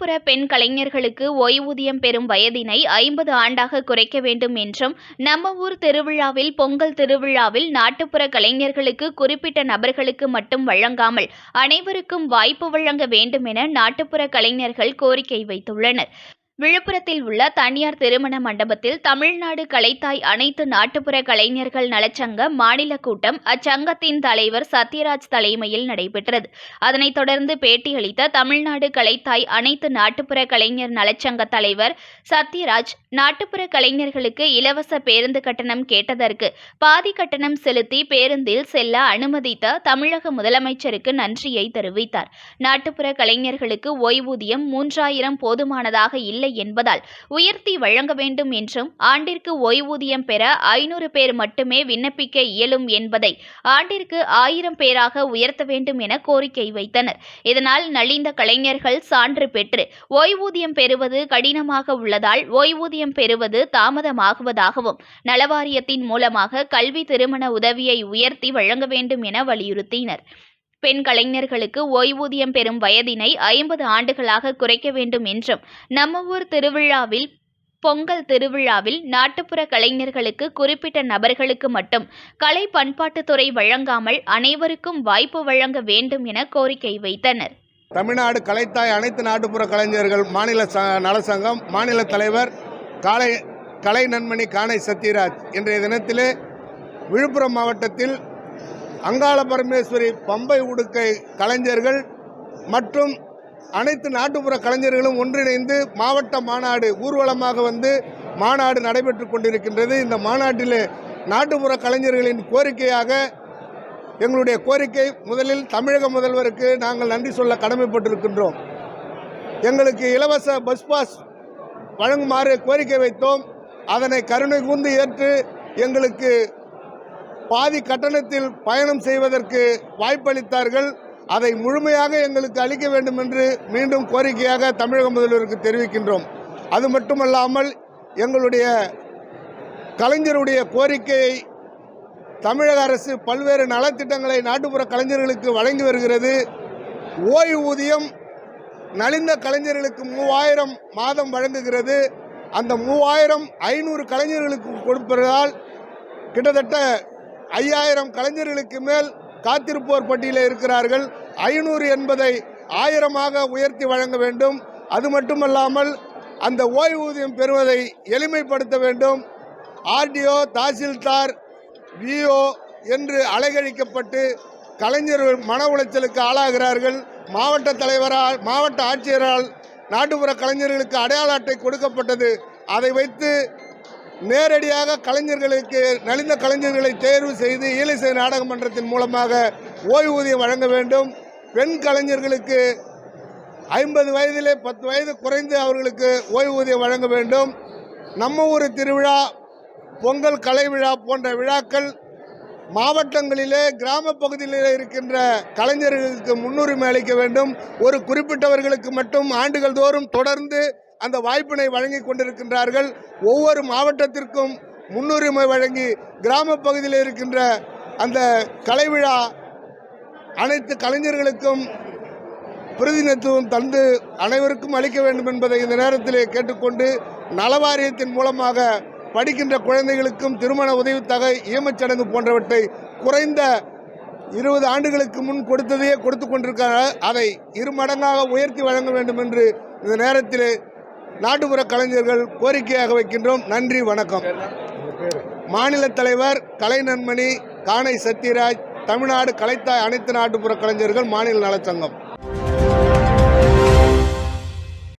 நாட்டுப்புற பெண் கலைஞர்களுக்கு ஓய்வூதியம் பெறும் வயதினை 50 ஆண்டாக குறைக்க வேண்டும் என்றும், நம்ம ஊர் திருவிழாவில் பொங்கல் திருவிழாவில் நாட்டுப்புற கலைஞர்களுக்கு குறிப்பிட்ட நபர்களுக்கு மட்டும் வழங்காமல் அனைவருக்கும் வாய்ப்பு வழங்க வேண்டும் என நாட்டுப்புற கலைஞர்கள் கோரிக்கை வைத்துள்ளனர். விழுப்புரத்தில் உள்ள தனியார் திருமண மண்டபத்தில் தமிழ்நாடு கலைத்தாய் அனைத்து நாட்டுப்புற கலைஞர்கள் நலச்சங்க மாநில கூட்டம் அச்சங்கத்தின் தலைவர் சத்யராஜ் தலைமையில் நடைபெற்றது. அதனைத் தொடர்ந்து பேட்டியளித்த தமிழ்நாடு கலைத்தாய் அனைத்து நாட்டுப்புற கலைஞர் நலச்சங்க தலைவர் சத்யராஜ், நாட்டுப்புற கலைஞர்களுக்கு இலவச பேருந்து கட்டணம் கேட்டதற்கு பாதி கட்டணம் செலுத்தி பேருந்தில் செல்ல அனுமதித்த தமிழக முதலமைச்சருக்கு நன்றியை தெரிவித்தார். நாட்டுப்புற கலைஞர்களுக்கு ஓய்வூதியம் 3000 போதுமானதாக இல்லை என்பதால் உயர்த்தி வழங்க வேண்டும் என்றும், ஆண்டிற்கு ஓய்வூதியம் பெற 500 பேர் மட்டுமே விண்ணப்பிக்க இயலும் என்பதை ஆண்டிற்கு 1000 பேராக உயர்த்த வேண்டும் என கோரிக்கை வைத்தனர். இதனால் நலிந்த கலைஞர்கள் சான்று பெற்று ஓய்வூதியம் பெறுவது கடினமாக உள்ளதால் ஓய்வூதியம் பெறுவது தாமதமாகுவதாகவும், நலவாரியத்தின் மூலமாக கல்வி திருமண உதவியை உயர்த்தி வழங்க வேண்டும் என வலியுறுத்தினர். பெண் கலைஞர்களுக்கு ஓய்வூதியம் பெறும் வயதினை 50 ஆண்டுகளாக குறைக்க வேண்டும் என்றும், நம்ம ஊர் திருவிழாவில் பொங்கல் திருவிழாவில் நாட்டுப்புற கலைஞர்களுக்கு குறிப்பிட்ட நபர்களுக்கு மட்டும் கலை பண்பாட்டுத்துறை வழங்காமல் அனைவருக்கும் வாய்ப்பு வழங்க வேண்டும் என கோரிக்கை வைத்தனர். தமிழ்நாடு கலைத்தாய் அனைத்து நாட்டுப்புற கலைஞர்கள் மாநில நலசங்கம் மாநில தலைவர் கலை நன்மணி காணை சத்யராஜ் இன்றைய தினத்திலே விழுப்புரம் மாவட்டத்தில் அங்காள பரமேஸ்வரி பம்பை உடுக்கை கலைஞர்கள் மற்றும் அனைத்து நாட்டுப்புற கலைஞர்களும் ஒன்றிணைந்து மாவட்ட மாநாடு ஊர்வலமாக வந்து மாநாடு நடைபெற்று கொண்டிருக்கின்றது. இந்த மாநாட்டில் நாட்டுப்புற கலைஞர்களின் கோரிக்கையாக எங்களுடைய கோரிக்கை, முதலில் தமிழக முதல்வருக்கு நாங்கள் நன்றி சொல்ல கடமைப்பட்டிருக்கின்றோம். எங்களுக்கு இலவச பஸ் பாஸ் வழங்குமாறு கோரிக்கை வைத்தோம். அதனை கருணை கூர்ந்து ஏற்று எங்களுக்கு பாதி கட்டணத்தில் பயணம் செய்வதற்கு வாய்ப்பளித்தார்கள். அதை முழுமையாக எங்களுக்கு அளிக்க வேண்டும் என்று மீண்டும் கோரிக்கையாக தமிழக முதல்வருக்கு தெரிவிக்கின்றோம். அது மட்டுமல்லாமல் எங்களுடைய கலைஞருடைய கோரிக்கையை தமிழக அரசு பல்வேறு நலத்திட்டங்களை நாட்டுப்புற கலைஞர்களுக்கு வழங்கி வருகிறது. ஓய்வூதியம் நலிந்த கலைஞர்களுக்கு 3000 மாதம் வழங்குகிறது. அந்த 3000 500 கலைஞர்களுக்கு கொடுப்பதால் கிட்டத்தட்ட 5000 கலைஞர்களுக்கு மேல் காத்திருப்போர் பட்டியலில் இருக்கிறார்கள். 500 என்பதை 1000ஆக உயர்த்தி வழங்க வேண்டும். அது மட்டுமல்லாமல் அந்த ஓய்வூதியம் பெறுவதை எளிமைப்படுத்த வேண்டும். ஆர்டிஓ, தாசில்தார், விஓ என்று அலைகழிக்கப்பட்டு கலைஞர்கள் மன உளைச்சலுக்கு ஆளாகிறார்கள். மாவட்ட தலைவரால் மாவட்ட ஆட்சியரால் நாட்டுப்புற கலைஞர்களுக்கு அடையாள அட்டை கொடுக்கப்பட்டது. அதை வைத்து நேரடியாக கலைஞர்களுக்கு நலிந்த கலைஞர்களை தேர்வு செய்து ஈழசை நாடக மன்றத்தின் மூலமாக ஓய்வூதியம் வழங்க வேண்டும். பெண் கலைஞர்களுக்கு 50 வயதிலே 10 வயது குறைந்து அவர்களுக்கு ஓய்வூதியம் வழங்க வேண்டும். நம்ம ஊர் திருவிழா, பொங்கல் கலை விழா போன்ற விழாக்கள் மாவட்டங்களிலே கிராம பகுதியிலே இருக்கின்ற கலைஞர்களுக்கு முன்னுரிமை அளிக்க வேண்டும். ஒரு குறிப்பிட்டவர்களுக்கு மட்டும் ஆண்டுகள் தோறும் தொடர்ந்து அந்த வாய்ப்பினை வழங்கி கொண்டிருக்கின்றார்கள். ஒவ்வொரு மாவட்டத்திற்கும் முன்னுரிமை வழங்கி கிராம பகுதியில் இருக்கின்ற அந்த கலை விழா அனைத்து கலைஞர்களுக்கும் பிரதிநிதித்துவம் தந்து அனைவருக்கும் அளிக்க வேண்டும் என்பதை இந்த நேரத்திலே கேட்டுக்கொண்டு, நலவாரியத்தின் மூலமாக படிக்கின்ற குழந்தைகளுக்கும் திருமண உதவித்தொகை, ஈமச்சடங்கு போன்றவற்றை குறைந்த 20 ஆண்டுகளுக்கு முன் கொடுத்ததையே கொடுத்து கொண்டிருக்கிறார். அதை 2 மடங்காக உயர்த்தி வழங்க வேண்டும் என்று இந்த நேரத்தில் நாட்டுப்புற கலைஞர்கள் கோரிக்கையாக வைக்கின்றோம். நன்றி, வணக்கம். மாநில தலைவர் கலை நன்மணி காணை சத்யராஜ், தமிழ்நாடு கலைத்தாய் அனைத்து நாட்டுப்புற கலைஞர்கள் மாநில நலச்சங்கம்.